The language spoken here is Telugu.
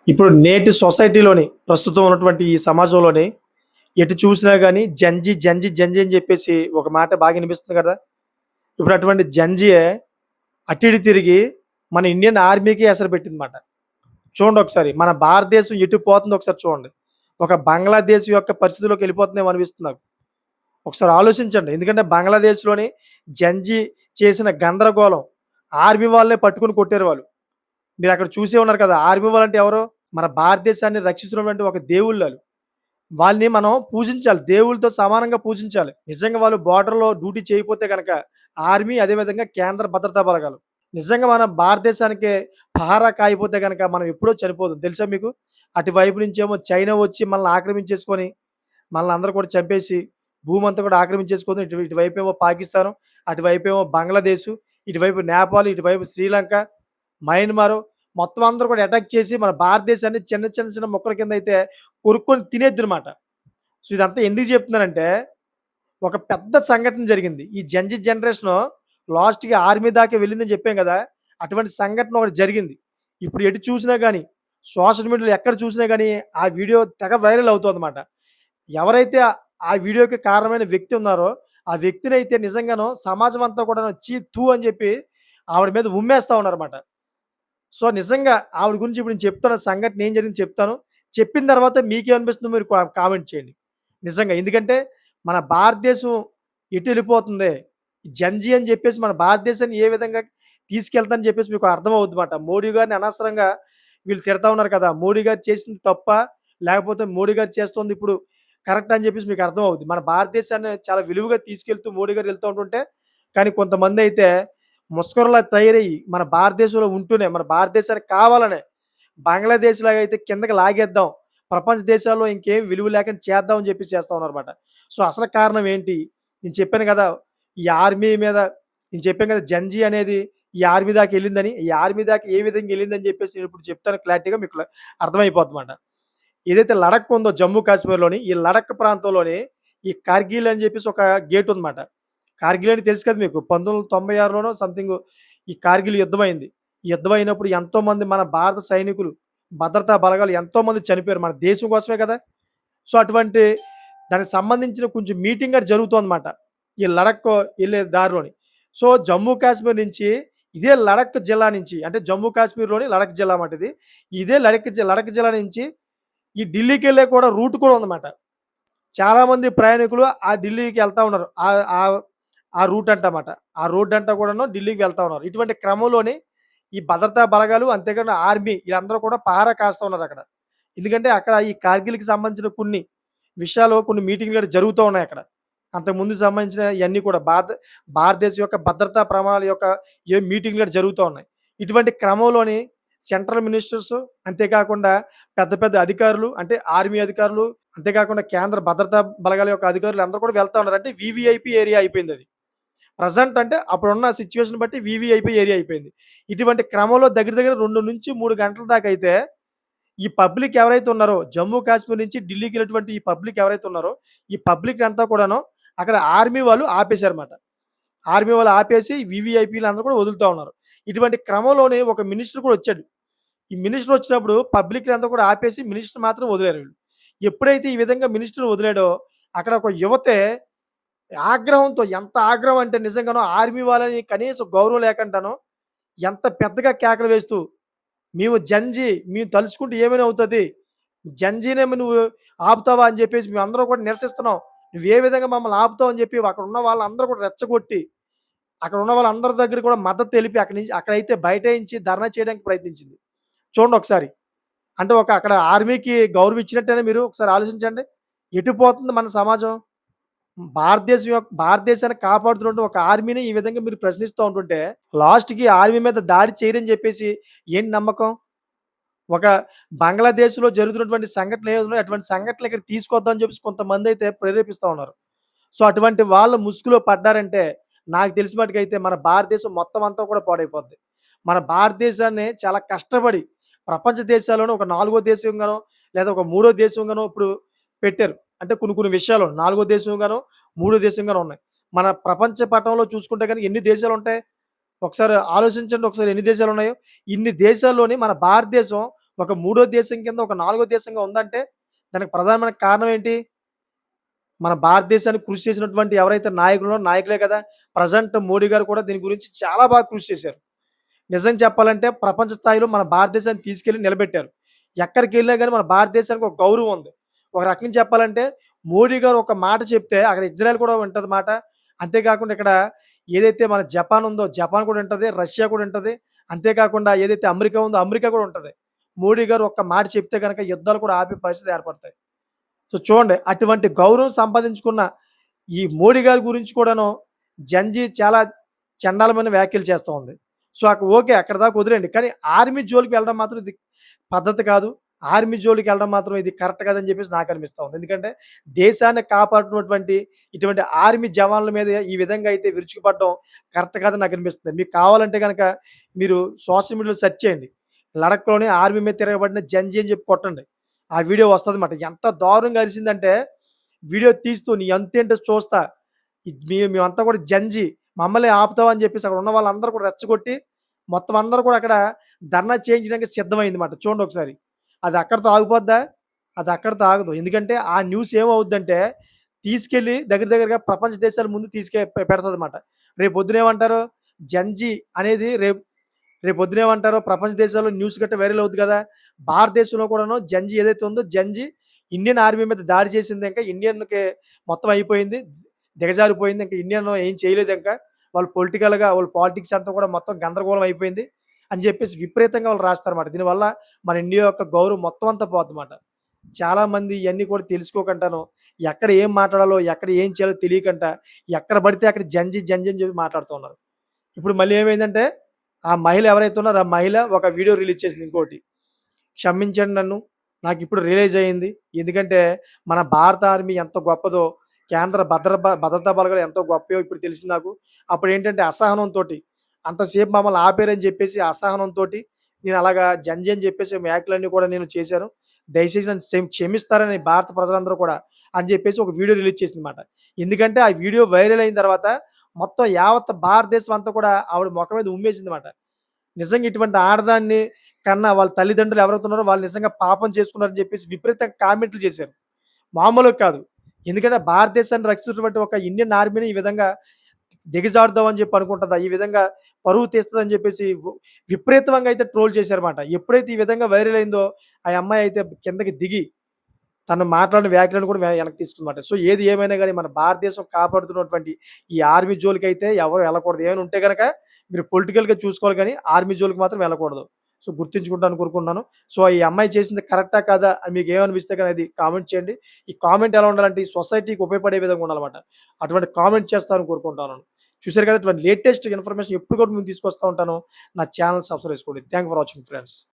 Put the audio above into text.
ఇప్పుడు నేటి సొసైటీలోని ప్రస్తుతం ఉన్నటువంటి ఈ సమాజంలోని ఎటు చూసినా గాని జంజీ, జంజీ, జంజీ అని చెప్పేసి ఒక మాట బాగా వినిపిస్తుంది కదా! ఇప్పుడు అటువంటి జంజీయే అటు ఇటు తిరిగి మన ఇండియన్ ఆర్మీకి ఎసరు పెట్టిందన్నమాట. చూడండి ఒకసారి మన భారతదేశం ఎటు పోతుందో ఒకసారి చూడండి. ఒక బంగ్లాదేశ్ యొక్క పరిస్థితిలోకి వెళ్ళిపోతుందేమో అనిపిస్తుంది నాకు. ఒకసారి ఆలోచించండి. ఎందుకంటే బంగ్లాదేశ్‌లోని జంజీ చేసిన గందరగోళం ఆర్మీ వాళ్ళే పట్టుకొని కొట్టారు వాళ్ళు. మీరక్కడ చూసే ఉన్నారు కదా! ఆర్మీ వాళ్ళంటే ఎవరు? మన భారతదేశాన్ని రక్షిస్తున్నటువంటి ఒక దేవుళ్ళాళ్ళు. వాళ్ళని మనం పూజించాలి. దేవుళ్ళతో సమానంగా పూజించాలి. నిజంగా వాళ్ళు బోర్డర్‌లో డ్యూటీ చేయకపోతే గనక ఆర్మీ అదే విధంగా కేంద్ర భద్రతా బలగాలు. నిజంగా మన భారతదేశానికి పహారా కాయపోతే గనక మనం ఎప్పుడో చనిపోదుం. తెలుసా మీకు? అటువైపు నుంచేమో చైనా వచ్చి మనల్ని ఆక్రమించేసుకొని, మనల్ని అందరూ కూడా చంపేసి, భూమంతా కూడా ఆక్రమించేసుకొని ఇటువైపేమో పాకిస్తాను, అటువైపేమో బంగ్లాదేశు, ఇటువైపు నేపాల్, ఇటువైపు శ్రీలంక, మయన్మారు మొత్తం అందరూ కూడా అటాక్ చేసి మన భారతదేశాన్ని చిన్న, చిన్న, చిన్న ముక్కల కింద అయితే కొరుక్కొని తినేద్దనమాట. సో, ఇదంతా ఎందుకు చెప్తున్నానంటే, ఒక పెద్ద సంఘటన జరిగింది. ఈ జంజీ జనరేషను లాస్ట్‌కి ఆర్మీ దాకా వెళ్ళిందని చెప్పాం గదా! అటువంటి సంఘటన ఒకటి జరిగింది. ఇప్పుడు ఎటు చూసినా గాని, సోషల్ మీడియాలో ఎక్కడ చూసినా గాని, ఆ వీడియో తెగ వైరల్ అవుతోందన్నమాట. ఎవరైతే ఆ వీడియోకి కారణమైన వ్యక్తి ఉన్నారో, ఆ వ్యక్తినైతే నిజంగాను సమాజం అంతా కూడాను ఛీ! థూ! అని చెప్పి ఆవిడ మీద ఉమ్మేస్తా ఉన్నారన్నమాట. సో, నిజంగా ఆవిడ గురించి ఇప్పుడు నేను చెప్తాను. సంఘటన ఏం జరిగిందో చెప్తాను. చెప్పిన తర్వాత మీకేమనిపిస్తుందో మీరు కామెంట్ చేయండి. నిజంగా. ఎందుకంటే మన భారతదేశం ఎటెళ్ళిపోతుంది. జంజీ అని చెప్పేసి మన భారతదేశాన్ని ఏ విధంగా తీసుకెళ్తానని చెప్పేసి మీకు అర్థమవుద్దన్నమాట. మోడీ గారిని అనవసరంగా వీళ్ళు తిడతా ఉన్నారు కదా! మోడీ గారు చేసింది తప్పా? లేకపోతే మోడీ గారు చేస్తుంది ఇప్పుడు కరెక్టా అని చెప్పేసి మీకు అర్థమవుద్ది. మన భారతదేశాన్ని చాలా విలువగా తీసుకెళ్తూ మోడీ గారు వెళ్తూ ఉంటుంటే, కానీ కొంతమందైతే ముష్కరులా తయారయ్యి మన భారతదేశంలో ఉంటూనే, మన భారతదేశానికి కావాలనే బంగ్లాదేశ్ లాగా అయితే కిందకి లాగేద్దాం. ప్రపంచ దేశాల్లో ఇంకేం విలువ లేకుండా చేద్దాం అని చెప్పేసి చేస్తా ఉన్నారన్నమాట. సో, అసలు కారణం ఏంటి? నేను చెప్పాను గదా! ఈ ఆర్మీ మీద నేను చెప్పాను కదా! జంజీ అనేది ఈ ఆర్మీ దాకా ఎళ్ళిందని. ఈ ఆర్మీ దాకా ఏ విధంగా ఎళ్ళిందని చెప్పేసి నేనిప్పుడు చెప్తాను క్లారిటీగా మీకు అర్థమైపోద్దన్నమాట. ఏదైతే లడఖ్ ఉందో జమ్మూ కాశ్మీర్‌లోని, ఈ లడఖ్ ప్రాంతంలోని ఈ కార్గిల్ అని చెప్పేసి ఒక గేట్ ఉందన్నమాట. కార్గిల్ అంటే తెలుసు కదా మీకు. 1996లోనో సంథింగ్ ఈ కార్గిల్ యుద్ధమైంది. ఈ యుద్ధం అయినప్పుడు ఎంతోమంది మన భారత సైనికులు, భద్రతా బలగాలు ఎంతోమంది చనిపోయారు. మన దేశం కోసమే కదా! సో, అటువంటి దానికి సంబంధించిన కొంచెం మీటింగ్ అటు జరుగుతోందన్నమాట. ఈ లడఖ్ ఎళ్ళే దారిలోని. సో, జమ్మూ కాశ్మీర్ నుంచి ఇదే లడఖ్ జిల్లా నుంచి అంటే జమ్మూ కాశ్మీర్‌లోని లడఖ్ జిల్లా మాట ఇది. ఇదే లడఖ్ జిల్లా నుంచి ఈ ఢిల్లీకెళ్ళే కూడా రూట్ కూడా ఉందన్నమాట. చాలామంది ప్రయాణికులు ఆ ఢిల్లీకి ఎళ్తా ఉన్నారు. ఆహ్, ఆహ్, ఆ రూట్ అంటమాట. ఆ రోడ్ అంతా కూడాను ఢిల్లీకి వెళ్తా ఉన్నారు. ఇటువంటి క్రమంలోని ఈ భద్రతా బలగాలు అంతేకాకుండా ఆర్మీ వీళ్ళందరూ కూడా పహారా కాస్తా ఉన్నారక్కడ. ఎందుకంటే అక్కడ ఈ కార్గిల్‌కి సంబంధించిన కొన్ని విషయాలు కొన్ని మీటింగ్‌లు గూడా జరుగుతూ ఉన్నాయక్కడ. అంతకుముందు సంబంధించిన ఇయన్నీ కూడా భారతదేశం యొక్క భద్రతా ప్రమాణాల యొక్క మీటింగ్‌లు గూడా జరుగుతూ ఉన్నాయి. ఇటువంటి క్రమంలోని సెంట్రల్ మినిస్టర్స్ అంతేకాకుండా పెద్ద పెద్ద అధికారులు అంటే ఆర్మీ అధికారులు, అంతేకాకుండా కేంద్ర భద్రతా బలగాల యొక్క అధికారులు అందరూ కూడా వెళ్తా ఉన్నారు. అంటే వీవీఐపీ ఏరియా అయిపోయిందది. ప్రెజెంట్ అంటే అప్పుడున్న సిట్యుయేషన్ బట్టి వీవీఐపీ ఏరియా అయిపోయింది. ఇటువంటి క్రమంలో దగ్గర దగ్గర 2-3 గంటల దాకా అయితే ఈ పబ్లిక్ ఎవరైతే ఉన్నారో జమ్మూ కాశ్మీర్ నుంచి ఢిల్లీకెళ్ళేటువంటి ఈ పబ్లిక్ ఎవరైతే ఉన్నారో, ఈ పబ్లిక్ అంతా కూడాను అక్కడ ఆర్మీ వాళ్ళు ఆపేశారన్నమాట. ఆర్మీ వాళ్ళు ఆపేసి వీవీఐపీలందరూ కూడా వదులుతా ఉన్నారు. ఇటువంటి క్రమంలోనే ఒక మినిస్టర్ కూడా వచ్చాడు. ఈ మినిస్టర్ వచ్చినప్పుడు పబ్లిక్‌నంతా కూడా ఆపేసి మినిస్టర్ మాత్రం వదిలారు వీళ్ళు. ఎప్పుడైతే ఈ విధంగా మినిస్టర్‌ని వదిలాడో అక్కడ ఒక యువతే ఆగ్రహంతో ఎంత ఆగ్రహం అంటే నిజంగాను ఆర్మీ వాళ్ళని కనీసం గౌరవం లేకుండాను ఎంత పెద్దగా కేకలు వేస్తూ, "మేము జంజీ మేము తలుచుకుంటే ఏమైనా అవుతది. జంజీనేమి నువ్వు ఆపుతావా?" అని చెప్పేసి మేమందరం కూడా నిరసిస్తున్నాం. "నువ్వు ఏ విధంగా మమ్మల్ని ఆపుతావు?" అని చెప్పి అక్కడ ఉన్న వాళ్ళందరూ కూడా రెచ్చగొట్టి, అక్కడ ఉన్న వాళ్ళందరి దగ్గర కూడా మద్దతు తెలిపి అక్కడి నుంచి అక్కడైతే బైఠాయించి ధర్నా చేయడానికి ప్రయత్నించింది. చూడండి ఒకసారి. అంటే అక్కడ ఆర్మీకి గౌరవం ఇచ్చినట్టేనా మీరు ఒకసారి ఆలోచించండి. ఎటు పోతుంది మన సమాజం? భారతదేశాన్ని కాపాడుతున్నటువంటి ఒక ఆర్మీని ఈ విధంగా మీరు ప్రశ్నిస్తూ ఉంటుంటే, లాస్ట్‌కి ఆర్మీ మీద దాడి చేయరని చెప్పేసి ఏంటి నమ్మకం? ఒక బంగ్లాదేశ్‌లో జరుగుతున్నటువంటి సంఘటనలు ఏవైతే ఉన్నాయో అటువంటి సంఘటనలు ఇక్కడ తీసుకొద్దాం అని చెప్పేసి కొంతమందైతే ప్రేరేపిస్తా ఉన్నారు. సో, అటువంటి వాళ్ళ ముసుగులో పడ్డారంటే నాకు తెలిసిన మట్టుకైతే మన భారతదేశం మొత్తం అంతా కూడా పాడైపోద్ది. మన భారతదేశాన్ని చాలా కష్టపడి ప్రపంచ దేశాల్లోనే ఒక నాలుగో దేశంగానో లేదా ఒక మూడో దేశంగానో ఇప్పుడు పెట్టారు. అంటే కొన్ని కొన్ని విషయాలు నాలుగో దేశంగానో, మూడో దేశంగానో ఉన్నాయి. మన ప్రపంచ పటంలో చూసుకుంటే గనుక ఎన్ని దేశాలుంటాయి? ఒకసారి ఆలోచించండి ఒకసారి ఎన్ని దేశాలున్నాయో. ఇన్ని దేశాల్లోని మన భారతదేశం ఒక మూడో దేశం కింద ఒక నాలుగో దేశంగా ఉందంటే దానికి ప్రధానమైన కారణం ఏంటి? మన భారతదేశానికి కృషి చేసినటువంటి ఎవరైతే నాయకులున్నారో నాయకులే కదా! ప్రెజెంట్ మోడీ గారు కూడా దీని గురించి చాలా బాగా కృషి చేశారు. నిజం చెప్పాలంటే ప్రపంచ స్థాయిలో మన భారతదేశాన్ని తీసుకెళ్ళి నిలబెట్టారు. ఎక్కడికెళ్ళినా గాని మన భారతదేశానికి ఒక గౌరవం ఉంది. ఒక రకంగా చెప్పాలంటే మోడీ గారు ఒక మాట చెప్తే అక్కడ ఇజ్రాయెల్ కూడా వింటది మాట. అంతేకాకుండా ఇక్కడ ఏదైతే మన జపాన్ ఉందో జపాన్ కూడా వింటది. రష్యా కూడా వింటది. అంతేకాకుండా ఏదైతే అమెరికా ఉందో అమెరికా కూడా ఉంటది. మోడీ గారు ఒక్క మాట చెప్తే గనక యుద్ధాలు కూడా ఆపే పరిస్థితి ఏర్పడతాయి. సో చూడండి అటువంటి గౌరవం సంపాదించుకున్న ఈ మోడీ గారి గురించి కూడాను జంజీ చాలా చండాలమైన వ్యాఖ్యలు చేస్తా ఉంది. So, okay. అక్కడి దాకా వదిలేయండి. కానీ ఆర్మీ జోలికి వెళ్ళడం మాత్రం ఇది పద్ధతి కాదు. ఆర్మీ జోలికి వెళ్ళడం మాత్రం ఇది కరెక్ట్ కాదని చెప్పేసి నాకు అనిపిస్తా ఉంది. ఎందుకంటే దేశాన్ని కాపాడుతున్నటువంటి ఇటువంటి ఆర్మీ జవాన్ల మీద ఈ విధంగా అయితే విరుచుకుపడడం కరెక్ట్ కాదని నాకు అనిపిస్తుంది. మీకు కావాలంటే గనక మీరు సోషల్ మీడియాలో సెర్చ్ చేయండి. లడఖ్‌లోని ఆర్మీ మీద తిరగబడిన జంజీ అని చెప్పి కొట్టండి. ఆ వీడియో వస్తదన్నమాట. ఎంత దారుణంగా అరిసిందంటే వీడియో తీస్తూ నీ అంతేంటో చూస్తా. మేమంతా కూడా జంజీ మమ్మల్ని ఆపుతావా అని చెప్పేసి అక్కడ ఉన్న వాళ్ళందరూ కూడా రెచ్చగొట్టి మొత్తం అందరూ కూడా అక్కడ ధర్నా చేయించడానికి సిద్ధమైందన్నమాట. చూడండి ఒకసారి. అది అక్కడితో ఆగిపోద్దా? అది అక్కడితో ఆగదు. ఎందుకంటే ఆ న్యూస్ ఏమవుద్దంటే తీసుకెళ్ళి దగ్గర దగ్గరగా ప్రపంచ దేశాల ముందు పెడతదన్నమాట. రేపొద్దున ఏమంటారు? జంజీ అనేది రేపొద్దున ఏమంటారు? ప్రపంచ దేశాల్లో న్యూస్ గట్టా వైరల్ అవుద్ది కదా! భారతదేశంలో కూడాను జంజీ ఏదైతే ఉందో జంజీ ఇండియన్ ఆర్మీ మీద దాడి చేసింది ఇంకా ఇండియన్‌కి మొత్తం అయిపోయింది. దిగజారిపోయింది. ఇంక ఇండియన్ ఏం చేయలేదింక. వాళ్ళు పొలిటికల్‌గా వాళ్ళ పాలిటిక్స్ అంతా కూడా మొత్తం గందరగోళం అయిపోయింది అని చెప్పేసి విపరీతంగా వాళ్ళు రాస్తారన్నమాట. దీనివల్ల మన ఇండియా యొక్క గౌరవం మొత్తం అంతా పోద్దన్నమాట. చాలామంది ఇయన్నీ కూడా తెలుసుకోకుండాను ఎక్కడ ఏం మాట్లాడాలో, ఎక్కడ ఏం చేయాలో తెలియకుండా ఎక్కడ పడితే అక్కడ జంజీ, జంజీ అని చెప్పి మాట్లాడుతూ ఉన్నారు. ఇప్పుడు మళ్ళీ ఏమైందంటే ఆ మహిళ ఎవరైతే ఉన్నారో ఆ మహిళ ఒక వీడియో రిలీజ్ చేసింది ఇంకోటి. క్షమించండి నన్ను. నాకిప్పుడు రియలైజ్ అయింది. ఎందుకంటే మన భారత ఆర్మీ ఎంత గొప్పదో, కేంద్ర భద్రతా బలగాలు ఎంతో గొప్పయో ఇప్పుడు తెలిసింది నాకు. అప్పుడేంటంటే అసహనంతోటి అంతసేపు మమ్మల్ని ఆపారని చెప్పేసి అసహనంతోటి నేను అలాగా జంజీ అని చెప్పేసి వ్యాఖ్యలన్నీ కూడా నేను చేశాను. దయచేసి నన్ను క్షమిస్తారని భారత ప్రజలందరూ కూడా అని చెప్పేసి ఒక వీడియో రిలీజ్ చేసిందన్నమాట. ఎందుకంటే ఆ వీడియో వైరల్ అయిన తర్వాత మొత్తం యావత్ భారతదేశం అంతా కూడా ఆవిడ మొఖం మీద ఉమ్మేసిందన్నమాట. నిజంగా ఇటువంటి ఆడదాన్ని కన్నా వాళ్ళ తల్లిదండ్రులు ఎవరైతే ఉన్నారో వాళ్ళు నిజంగా పాపం చేసుకున్నారని చెప్పేసి విపరీతంగా కామెంట్లు చేశారు. మామూలుగా కాదు. ఎందుకంటే భారతదేశాన్ని రక్షించినటువంటి ఒక ఇండియన్ ఆర్మీని ఈ విధంగా దిగజారుద్దాం అని చెప్పి అనుకుంటదా? ఈ విధంగా పరువు తీస్తదని చెప్పేసి విపరీతంగా అయితే ట్రోల్ చేశారన్నమాట. ఎప్పుడైతే ఈ విధంగా వైరల్ అయిందో ఆ అమ్మాయి అయితే కిందకి దిగి తను మాట్లాడిన వ్యాఖ్యలను కూడా వెనక్కి తీసుకుందన్నమాట. సో ఏది ఏమైనా గాని మన భారతదేశం కాపాడుతున్నటువంటి ఈ ఆర్మీ జోలికైతే ఎవరు వెళ్ళకూడదు. ఏమైనా ఉంటే గనక మీరు పొలిటికల్‌గా చూసుకోవాలి గానీ ఆర్మీ జోలికి మాత్రం వెళ్ళకూడదు. సో గుర్తుంచుకుంటారని కోరుకుంటున్నాను. సో ఈ అమ్మాయి చేసింది కరెక్టా? కాదా? అని మీకేమనిపిస్తే గనక అది కామెంట్ చేయండి. ఈ కామెంట్ ఎలా ఉండాలంటే ఈ సొసైటీకి ఉపయోగపడే విధంగా ఉండాలన్నమాట. అటువంటి కామెంట్ చేస్తారని కోరుకుంటున్నాను. చూసారు కదా! ఇటువంటి లేటెస్ట్ ఇన్ఫర్మేషన్ ఎప్పుడు కూడా నేను తీసుకొస్తా ఉంటాను. నా ఛానెల్ సబ్స్క్రైబ్ చేసుకోండి. Thank for watching friends.